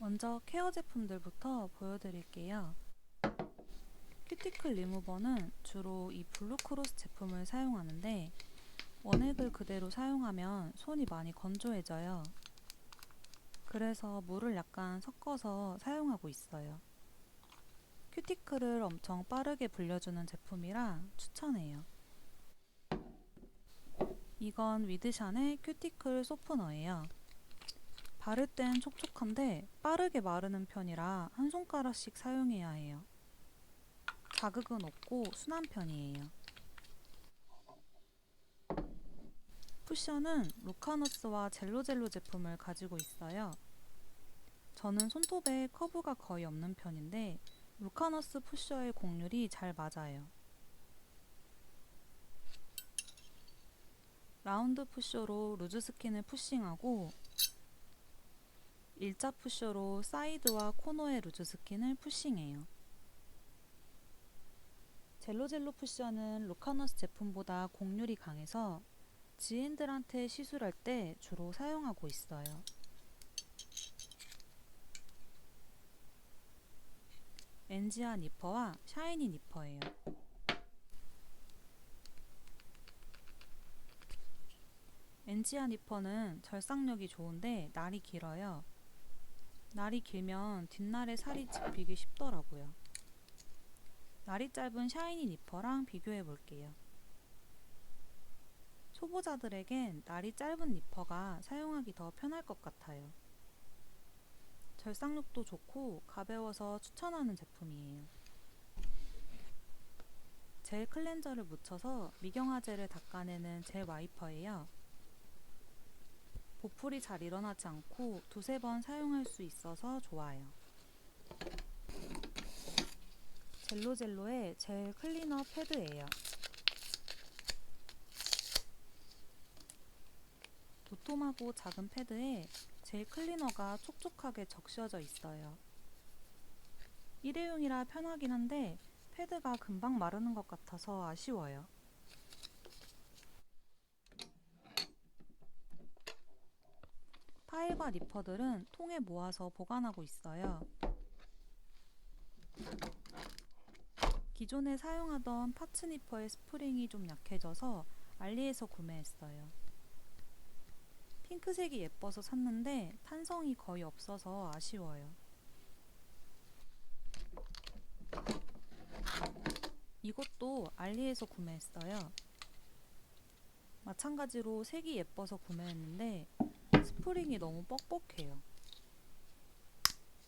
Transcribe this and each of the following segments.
먼저 케어 제품들부터 보여드릴게요. 큐티클 리무버는 주로 이 블루크로스 제품을 사용하는데 원액을 그대로 사용하면 손이 많이 건조해져요. 그래서 물을 약간 섞어서 사용하고 있어요. 큐티클을 엄청 빠르게 불려주는 제품이라 추천해요. 이건 위드샨의 큐티클 소프너예요. 바를 땐 촉촉한데 빠르게 마르는 편이라 한 손가락씩 사용해야 해요. 자극은 없고 순한 편이에요. 쿠션은 루카너스와 젤로젤로 제품을 가지고 있어요. 저는 손톱에 커브가 거의 없는 편인데 루카너스 푸셔의 곡률이 잘 맞아요. 라운드 푸셔로 루즈 스킨을 푸싱하고 일자 푸셔로 사이드와 코너의 루즈 스킨을 푸싱해요. 젤로젤로 푸셔는 루카너스 제품보다 곡률이 강해서 지인들한테 시술할 때 주로 사용하고 있어요. 엔지아 니퍼와 샤이니 니퍼예요. 엔지아 니퍼는 절삭력이 좋은데 날이 길어요. 날이 길면 뒷날에 살이 집히기 쉽더라고요. 날이 짧은 샤이니 니퍼랑 비교해 볼게요. 초보자들에겐 날이 짧은 니퍼가 사용하기 더 편할 것 같아요. 절삭력도 좋고 가벼워서 추천하는 제품이에요. 젤 클렌저를 묻혀서 미경화제를 닦아내는 젤 와이퍼예요. 보풀이 잘 일어나지 않고 두세 번 사용할 수 있어서 좋아요. 젤로젤로의 젤 클리너 패드예요. 도톰하고 작은 패드에 젤 클리너가 촉촉하게 적셔져 있어요. 일회용이라 편하긴 한데 패드가 금방 마르는 것 같아서 아쉬워요. 파일과 니퍼들은 통에 모아서 보관하고 있어요. 기존에 사용하던 파츠 니퍼의 스프링이 좀 약해져서 알리에서 구매했어요. 핑크색이 예뻐서 샀는데 탄성이 거의 없어서 아쉬워요. 이것도 알리에서 구매했어요. 마찬가지로 색이 예뻐서 구매했는데 스프링이 너무 뻑뻑해요.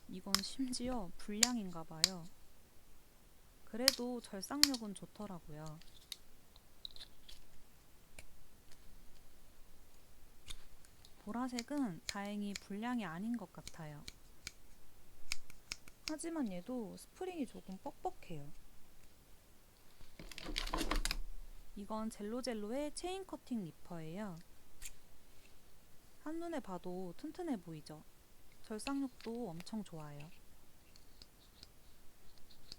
이건 심지어 불량인가봐요. 그래도 절삭력은 좋더라고요. 보라색은 다행히 불량이 아닌 것 같아요. 하지만 얘도 스프링이 조금 뻑뻑해요. 이건 젤로젤로의 체인 커팅 니퍼예요. 한눈에 봐도 튼튼해 보이죠? 절삭력도 엄청 좋아요.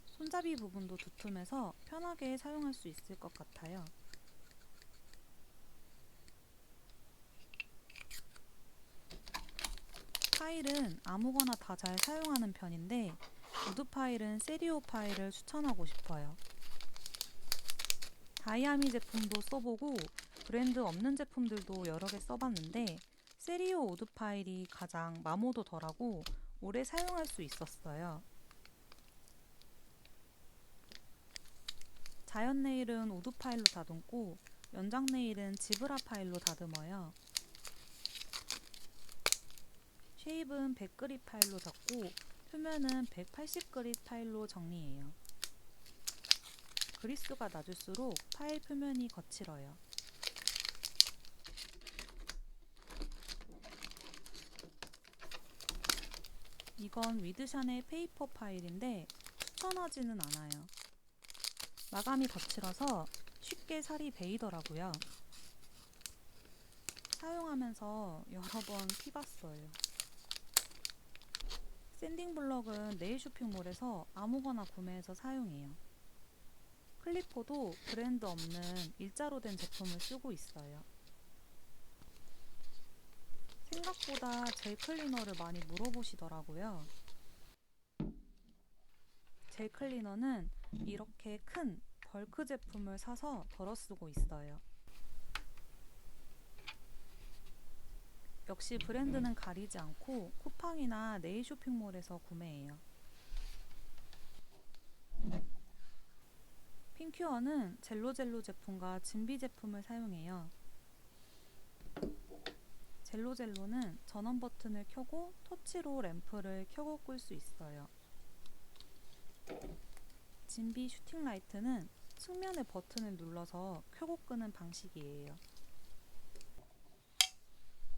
손잡이 부분도 두툼해서 편하게 사용할 수 있을 것 같아요. 파일은 아무거나 다 잘 사용하는 편인데 우드 파일은 세리오 파일을 추천하고 싶어요. 다이아미 제품도 써보고 브랜드 없는 제품들도 여러 개 써봤는데 세리오 우드 파일이 가장 마모도 덜하고 오래 사용할 수 있었어요. 자연 네일은 우드 파일로 다듬고 연장 네일은 지브라 파일로 다듬어요. 쉐입은 100그릿 파일로 잡고 표면은 180그릿 파일로 정리해요. 그리스가 낮을수록 파일 표면이 거칠어요. 이건 위드샨의 페이퍼 파일인데 추천하지는 않아요. 마감이 거칠어서 쉽게 살이 베이더라고요. 사용하면서 여러 번 피봤어요. 샌딩 블럭은 네일 쇼핑몰에서 아무거나 구매해서 사용해요. 클리퍼도 브랜드 없는 일자로 된 제품을 쓰고 있어요. 생각보다 젤 클리너를 많이 물어보시더라고요. 젤 클리너는 이렇게 큰 벌크 제품을 사서 덜어 쓰고 있어요. 역시 브랜드는 가리지 않고 쿠팡이나 네일 쇼핑몰에서 구매해요. 핑큐어는 젤로젤로 제품과 진비 제품을 사용해요. 젤로젤로는 전원 버튼을 켜고 터치로 램프를 켜고 끌 수 있어요. 진비 슈팅 라이트는 측면의 버튼을 눌러서 켜고 끄는 방식이에요.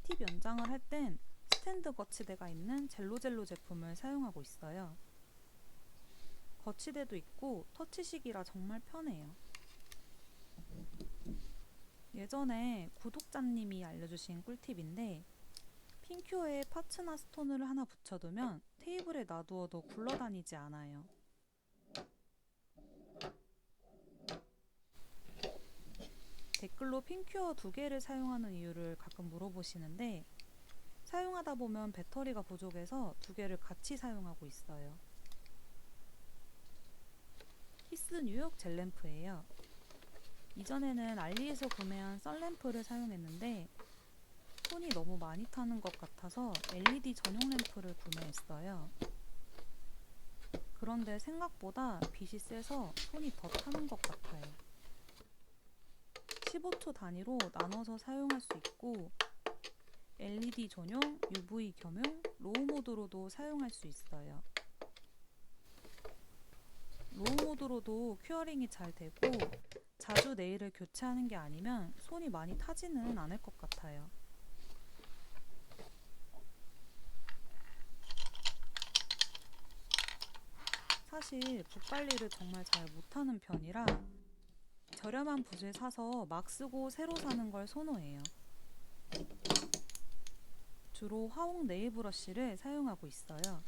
팁 연장을 할 땐 스탠드 거치대가 있는 젤로젤로 제품을 사용하고 있어요. 거치대도 있고 터치식이라 정말 편해요. 예전에 구독자님이 알려주신 꿀팁인데 핑큐어에 파츠나 스토너를 하나 붙여두면 테이블에 놔두어도 굴러다니지 않아요. 댓글로 핑큐어 2개를 사용하는 이유를 가끔 물어보시는데 사용하다 보면 배터리가 부족해서 2개를 같이 사용하고 있어요. 히스 뉴욕 젤램프예요. 이전에는 알리에서 구매한 썬램프를 사용했는데 손이 너무 많이 타는 것 같아서 LED 전용 램프를 구매했어요. 그런데 생각보다 빛이 세서 손이 더 타는 것 같아요. 15초 단위로 나눠서 사용할 수 있고 LED 전용, UV 겸용, 로우 모드로도 사용할 수 있어요. 로우 모드로도 큐어링이 잘 되고 자주 네일을 교체하는 게 아니면 손이 많이 타지는 않을 것 같아요. 사실 붓 관리를 정말 잘 못하는 편이라 저렴한 붓을 사서 막 쓰고 새로 사는 걸 선호해요. 주로 화홍 네일 브러쉬를 사용하고 있어요.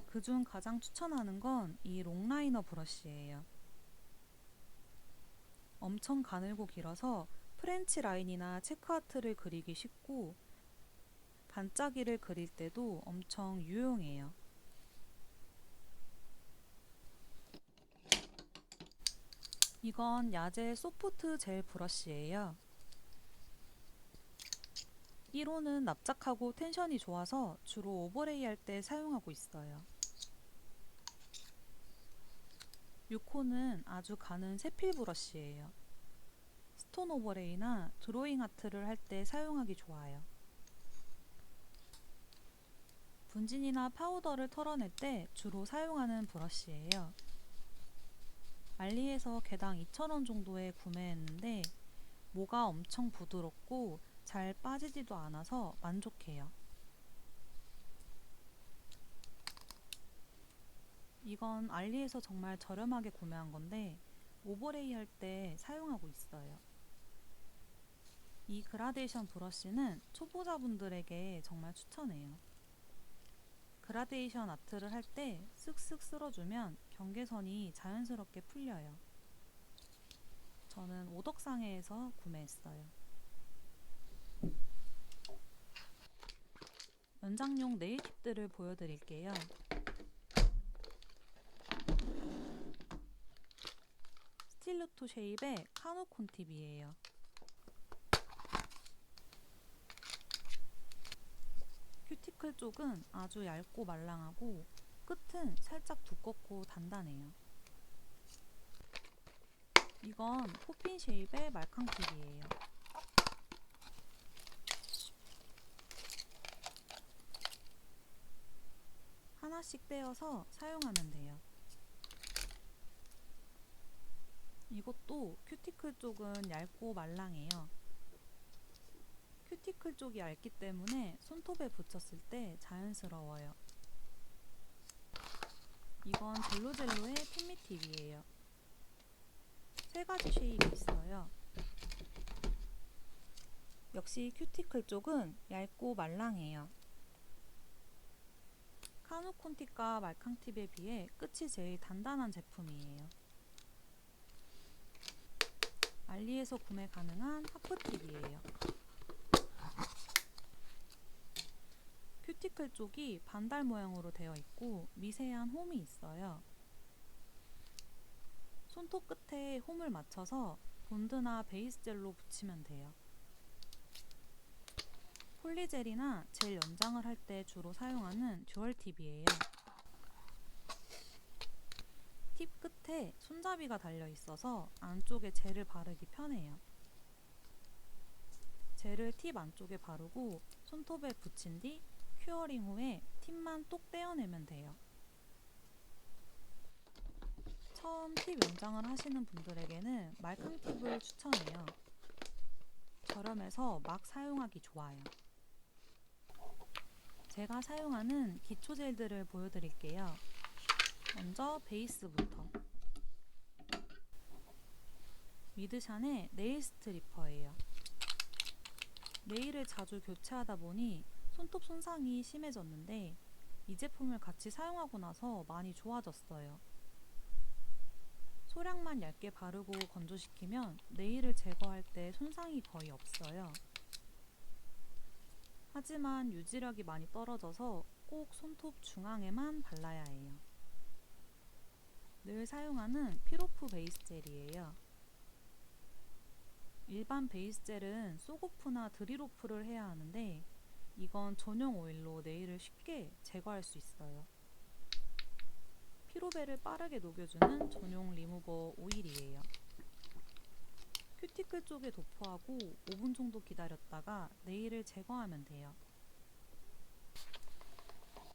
그중 가장 추천하는 건 이 롱라이너 브러쉬예요. 엄청 가늘고 길어서 프렌치 라인이나 체크아트를 그리기 쉽고 반짝이를 그릴 때도 엄청 유용해요. 이건 야제 소프트 젤 브러쉬예요. 1호는 납작하고 텐션이 좋아서 주로 오버레이 할 때 사용하고 있어요. 6호는 아주 가는 세필 브러쉬예요. 스톤 오버레이나 드로잉 아트를 할 때 사용하기 좋아요. 분진이나 파우더를 털어낼 때 주로 사용하는 브러쉬예요. 알리에서 개당 2,000원 정도에 구매했는데 모가 엄청 부드럽고 잘 빠지지도 않아서 만족해요. 이건 알리에서 정말 저렴하게 구매한 건데 오버레이 할 때 사용하고 있어요. 이 그라데이션 브러쉬는 초보자분들에게 정말 추천해요. 그라데이션 아트를 할 때 쓱쓱 쓸어주면 경계선이 자연스럽게 풀려요. 저는 오덕상해에서 구매했어요. 연장용 네일 팁들을 보여드릴게요. 스틸루토 쉐입의 카누콘 팁이에요. 큐티클 쪽은 아주 얇고 말랑하고 끝은 살짝 두껍고 단단해요. 이건 코핀 쉐입의 말캉 팁이에요. 하나씩 떼어서 사용하면 돼요. 이것도 큐티클 쪽은 얇고 말랑해요. 큐티클 쪽이 얇기 때문에 손톱에 붙였을 때 자연스러워요. 이건 젤로젤로의 핀미 팁이에요. 3가지 쉐입이 있어요. 역시 큐티클 쪽은 얇고 말랑해요. 카누콘 팁과 말캉 팁에 비해 끝이 제일 단단한 제품이에요. 알리에서 구매 가능한 하프팁이에요. 큐티클 쪽이 반달 모양으로 되어 있고 미세한 홈이 있어요. 손톱 끝에 홈을 맞춰서 본드나 베이스 젤로 붙이면 돼요. 폴리젤이나 젤 연장을 할 때 주로 사용하는 듀얼 팁이에요. 팁 끝에 손잡이가 달려 있어서 안쪽에 젤을 바르기 편해요. 젤을 팁 안쪽에 바르고 손톱에 붙인 뒤 큐어링 후에 팁만 똑 떼어내면 돼요. 처음 팁 연장을 하시는 분들에게는 말캉 팁을 추천해요. 저렴해서 막 사용하기 좋아요. 제가 사용하는 기초 젤들을 보여드릴게요. 먼저 베이스부터. 미드샨의 네일 스트리퍼예요. 네일을 자주 교체하다 보니 손톱 손상이 심해졌는데 이 제품을 같이 사용하고 나서 많이 좋아졌어요. 소량만 얇게 바르고 건조시키면 네일을 제거할 때 손상이 거의 없어요. 하지만 유지력이 많이 떨어져서 꼭 손톱 중앙에만 발라야 해요. 늘 사용하는 필오프 베이스 젤이에요. 일반 베이스 젤은 쏘고프나 드릴오프를 해야 하는데 이건 전용 오일로 네일을 쉽게 제거할 수 있어요. 피로벨을 빠르게 녹여주는 전용 리무버 오일이에요. 큐티클 쪽에 도포하고 5분 정도 기다렸다가 네일을 제거하면 돼요.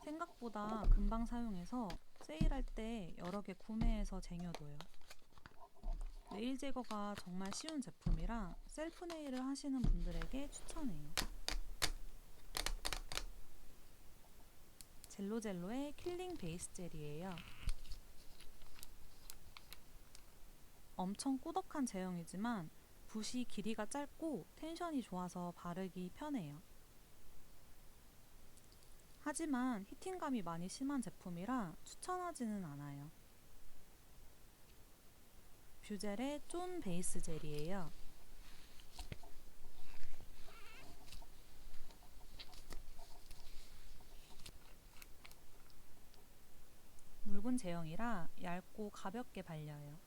생각보다 금방 사용해서 세일할 때 여러 개 구매해서 쟁여둬요. 네일 제거가 정말 쉬운 제품이라 셀프 네일을 하시는 분들에게 추천해요. 젤로젤로의 킬링 베이스 젤이에요. 엄청 꾸덕한 제형이지만 붓이 길이가 짧고 텐션이 좋아서 바르기 편해요. 하지만 히팅감이 많이 심한 제품이라 추천하지는 않아요. 뷰젤의 쫀 베이스 젤이에요. 묽은 제형이라 얇고 가볍게 발려요.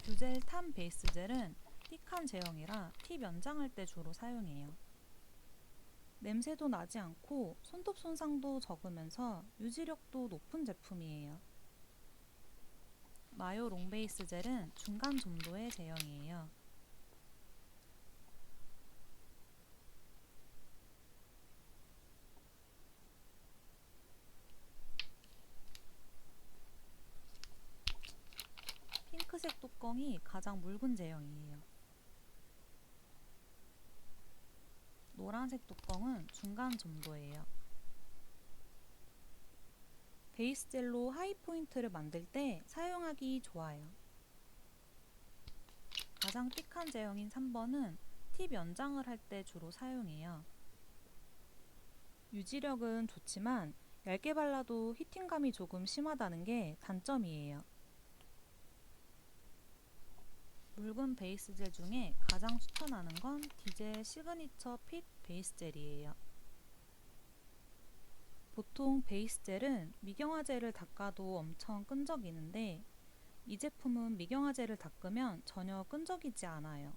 뷰젤 탐 베이스 젤은 틱한 제형이라 팁 연장할 때 주로 사용해요. 냄새도 나지 않고 손톱 손상도 적으면서 유지력도 높은 제품이에요. 마요 롱 베이스 젤은 중간 점도의 제형이에요. 핑크색 뚜껑이 가장 묽은 제형이에요. 노란색 뚜껑은 중간 점도예요. 베이스 젤로 하이 포인트를 만들 때 사용하기 좋아요. 가장 띡한 제형인 3번은 팁 연장을 할 때 주로 사용해요. 유지력은 좋지만 얇게 발라도 히팅감이 조금 심하다는 게 단점이에요. 묽은 베이스 젤 중에 가장 추천하는 건 디젤 시그니처 핏 베이스 젤이에요. 보통 베이스 젤은 미경화 젤을 닦아도 엄청 끈적이는데 이 제품은 미경화 젤을 닦으면 전혀 끈적이지 않아요.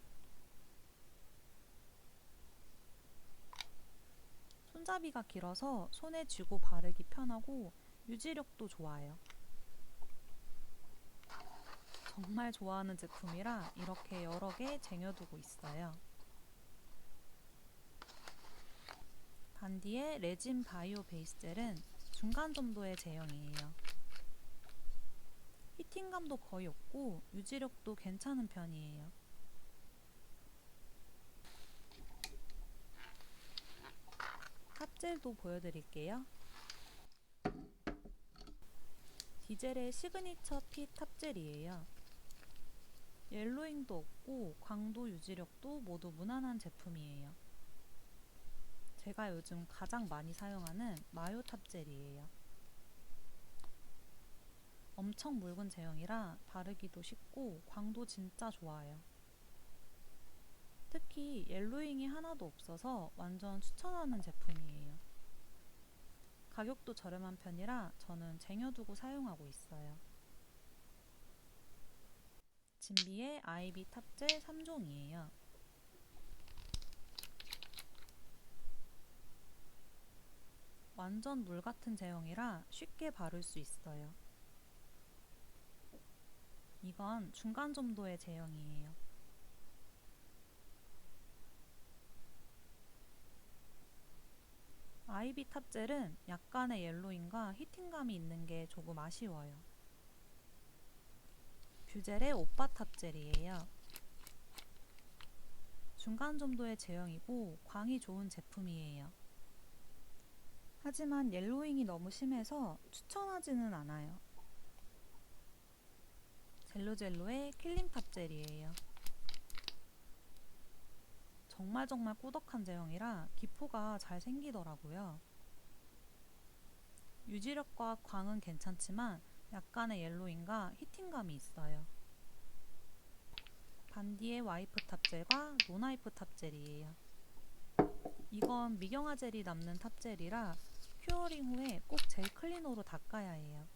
손잡이가 길어서 손에 쥐고 바르기 편하고 유지력도 좋아요. 정말 좋아하는 제품이라 이렇게 여러 개 쟁여두고 있어요. 반디의 레진 바이오 베이스 젤은 중간 정도의 제형이에요. 히팅감도 거의 없고 유지력도 괜찮은 편이에요. 탑젤도 보여드릴게요. 디젤의 시그니처 핏 탑젤이에요. 옐로잉도 없고 광도 유지력도 모두 무난한 제품이에요. 제가 요즘 가장 많이 사용하는 마요 탑젤이에요. 엄청 묽은 제형이라 바르기도 쉽고 광도 진짜 좋아요. 특히 옐로잉이 하나도 없어서 완전 추천하는 제품이에요. 가격도 저렴한 편이라 저는 쟁여두고 사용하고 있어요. 진비의 아이비 탑젤 3종이에요. 완전 물 같은 제형이라 쉽게 바를 수 있어요. 이건 중간 점도의 제형이에요. 아이비 탑젤은 약간의 옐로잉과 히팅감이 있는 게 조금 아쉬워요. 뷰젤의 오빠 탑젤이에요. 중간 점도의 제형이고 광이 좋은 제품이에요. 하지만 옐로잉이 너무 심해서 추천하지는 않아요. 젤로젤로의 킬링 탑젤이에요. 정말 꾸덕한 제형이라 기포가 잘 생기더라고요. 유지력과 광은 괜찮지만 약간의 옐로잉과 히팅감이 있어요. 반디의 와이프 탑젤과 노나이프 탑젤이에요. 이건 미경화 젤이 남는 탑젤이라 큐어링 후에 꼭 젤 클리너로 닦아야 해요.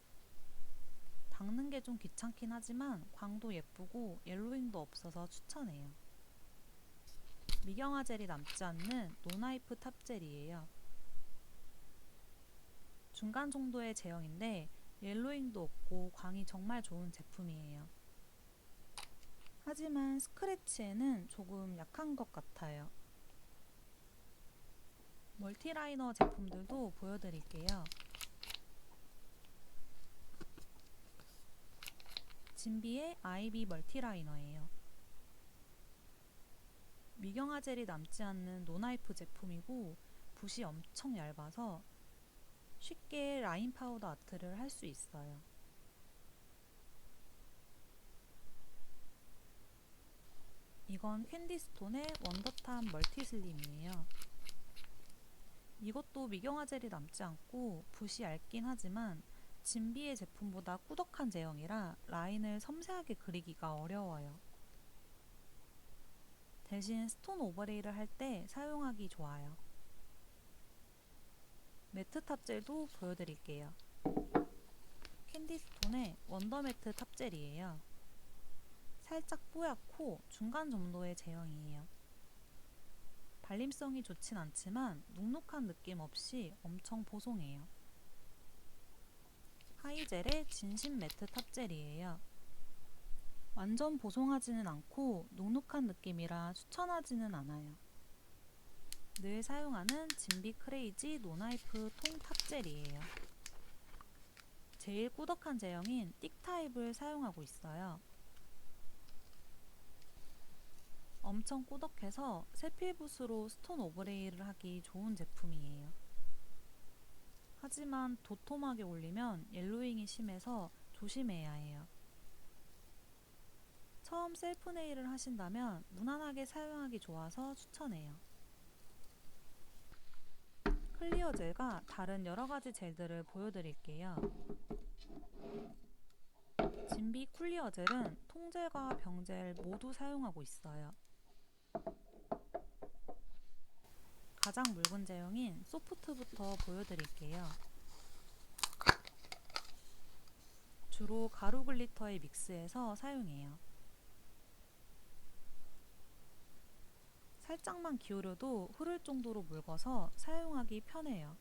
닦는 게 좀 귀찮긴 하지만 광도 예쁘고 옐로잉도 없어서 추천해요. 미경화 젤이 남지 않는 노나이프 탑젤이에요. 중간 정도의 제형인데 옐로잉도 없고 광이 정말 좋은 제품이에요. 하지만 스크래치에는 조금 약한 것 같아요. 멀티라이너 제품들도 보여드릴게요. 진비의 아이비 멀티라이너예요. 미경화 젤이 남지 않는 노나이프 제품이고 붓이 엄청 얇아서 쉽게 라인 파우더 아트를 할 수 있어요. 이건 캔디스톤의 원더탑 멀티슬림이에요. 이것도 미경화 젤이 남지 않고 붓이 얇긴 하지만 진비의 제품보다 꾸덕한 제형이라 라인을 섬세하게 그리기가 어려워요. 대신 스톤 오버레이를 할 때 사용하기 좋아요. 매트 탑젤도 보여드릴게요. 캔디스톤의 원더매트 탑젤이에요. 살짝 뽀얗고 중간 정도의 제형이에요. 발림성이 좋진 않지만 눅눅한 느낌 없이 엄청 보송해요. 하이젤의 진심 매트 탑젤이에요. 완전 보송하지는 않고 눅눅한 느낌이라 추천하지는 않아요. 늘 사용하는 진비 크레이지 노나이프 통 탑젤이에요. 제일 꾸덕한 제형인 띡 타입을 사용하고 있어요. 엄청 꾸덕해서 세필붓으로 스톤 오버레이를 하기 좋은 제품이에요. 하지만 도톰하게 올리면 옐로잉이 심해서 조심해야 해요. 처음 셀프 네일을 하신다면 무난하게 사용하기 좋아서 추천해요. 클리어 젤과 다른 여러가지 젤들을 보여드릴게요. 진비 클리어 젤은 통젤과 병젤 모두 사용하고 있어요. 가장 묽은 제형인 소프트부터 보여드릴게요. 주로 가루 글리터에 믹스해서 사용해요. 살짝만 기울여도 흐를 정도로 묽어서 사용하기 편해요.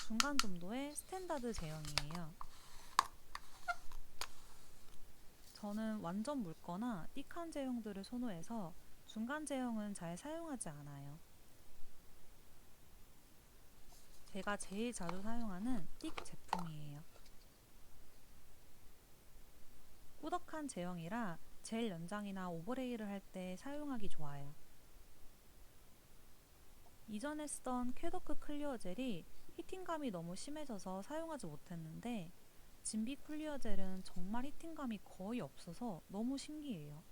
중간 정도의 스탠다드 제형이에요. 저는 완전 묽거나 띡한 제형들을 선호해서 중간 제형은 잘 사용하지 않아요. 제가 제일 자주 사용하는 띡 제품이에요. 꾸덕한 제형이라 젤 연장이나 오버레이를 할 때 사용하기 좋아요. 이전에 쓰던 쾌더크 클리어 젤이 히팅감이 너무 심해져서 사용하지 못했는데 진비 클리어 젤은 정말 히팅감이 거의 없어서 너무 신기해요.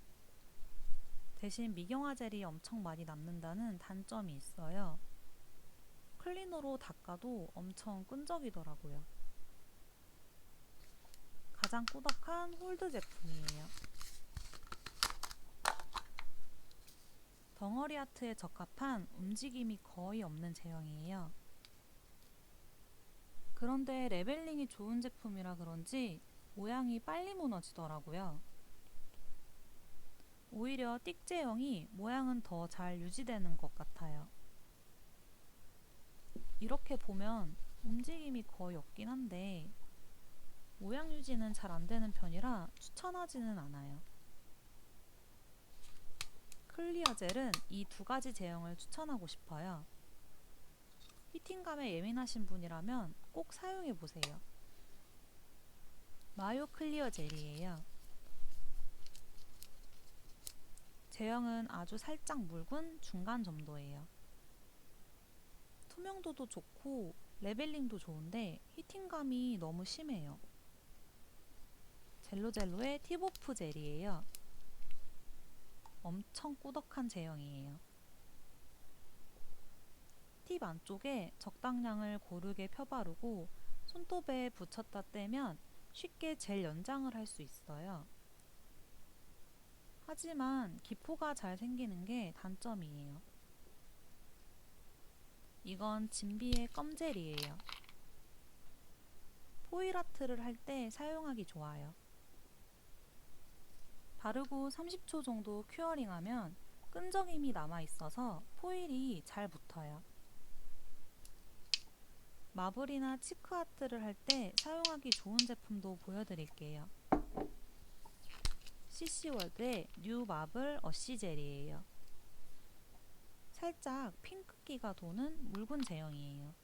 대신 미경화 젤이 엄청 많이 남는다는 단점이 있어요. 클리너로 닦아도 엄청 끈적이더라고요. 가장 꾸덕한 홀드 제품이에요. 덩어리 아트에 적합한 움직임이 거의 없는 제형이에요. 그런데 레벨링이 좋은 제품이라 그런지 모양이 빨리 무너지더라고요. 오히려 띡 제형이 모양은 더 잘 유지되는 것 같아요. 이렇게 보면 움직임이 거의 없긴 한데 모양 유지는 잘 안되는 편이라 추천하지는 않아요. 클리어 젤은 이 두 가지 제형을 추천하고 싶어요. 히팅감에 예민하신 분이라면 꼭 사용해보세요. 마요 클리어 젤이에요. 제형은 아주 살짝 묽은 중간 정도예요. 투명도도 좋고 레벨링도 좋은데 히팅감이 너무 심해요. 젤로젤로의 팁오프 젤이에요. 엄청 꾸덕한 제형이에요. 팁 안쪽에 적당량을 고르게 펴바르고 손톱에 붙였다 떼면 쉽게 젤 연장을 할 수 있어요. 하지만 기포가 잘 생기는 게 단점이에요. 이건 진비의 껌젤이에요. 포일 아트를 할 때 사용하기 좋아요. 바르고 30초 정도 큐어링하면 끈적임이 남아있어서 포일이 잘 붙어요. 마블이나 치크 아트를 할 때 사용하기 좋은 제품도 보여드릴게요. CC월드의 뉴 마블 어시 젤이에요. 살짝 핑크기가 도는 묽은 제형이에요.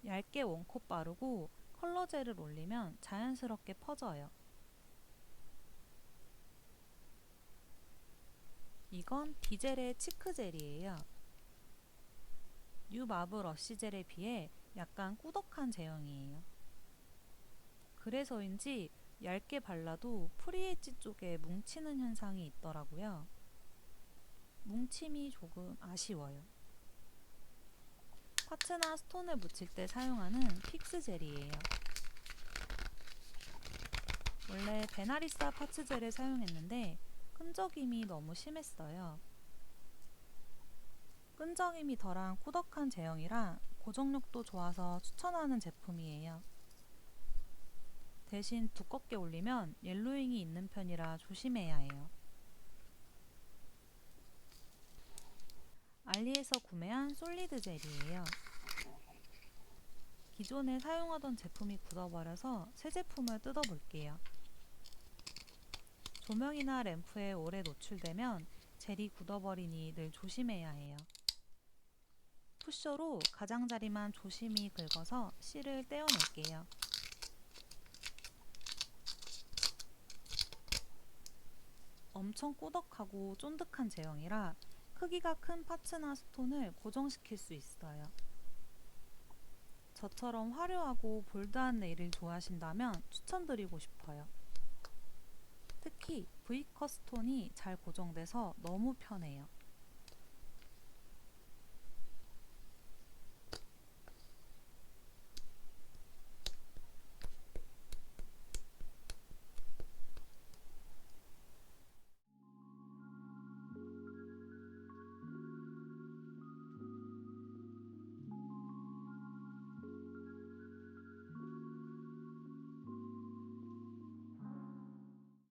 얇게 원콧 바르고 컬러 젤을 올리면 자연스럽게 퍼져요. 이건 디젤의 치크 젤이에요. 뉴 마블 어시 젤에 비해 약간 꾸덕한 제형이에요. 그래서인지 얇게 발라도 프리엣지 쪽에 뭉치는 현상이 있더라고요. 뭉침이 조금 아쉬워요. 파츠나 스톤을 묻힐 때 사용하는 픽스 젤이에요. 원래 베나리사 파츠 젤을 사용했는데 끈적임이 너무 심했어요. 끈적임이 덜한 꾸덕한 제형이라 고정력도 좋아서 추천하는 제품이에요. 대신 두껍게 올리면 옐로잉이 있는 편이라 조심해야 해요. 알리에서 구매한 솔리드 젤이에요. 기존에 사용하던 제품이 굳어버려서 새 제품을 뜯어볼게요. 조명이나 램프에 오래 노출되면 젤이 굳어버리니 늘 조심해야 해요. 푸셔로 가장자리만 조심히 긁어서 실을 떼어낼게요. 엄청 꾸덕하고 쫀득한 제형이라 크기가 큰 파츠나 스톤을 고정시킬 수 있어요. 저처럼 화려하고 볼드한 네일을 좋아하신다면 추천드리고 싶어요. 특히 V컷 스톤이 잘 고정돼서 너무 편해요.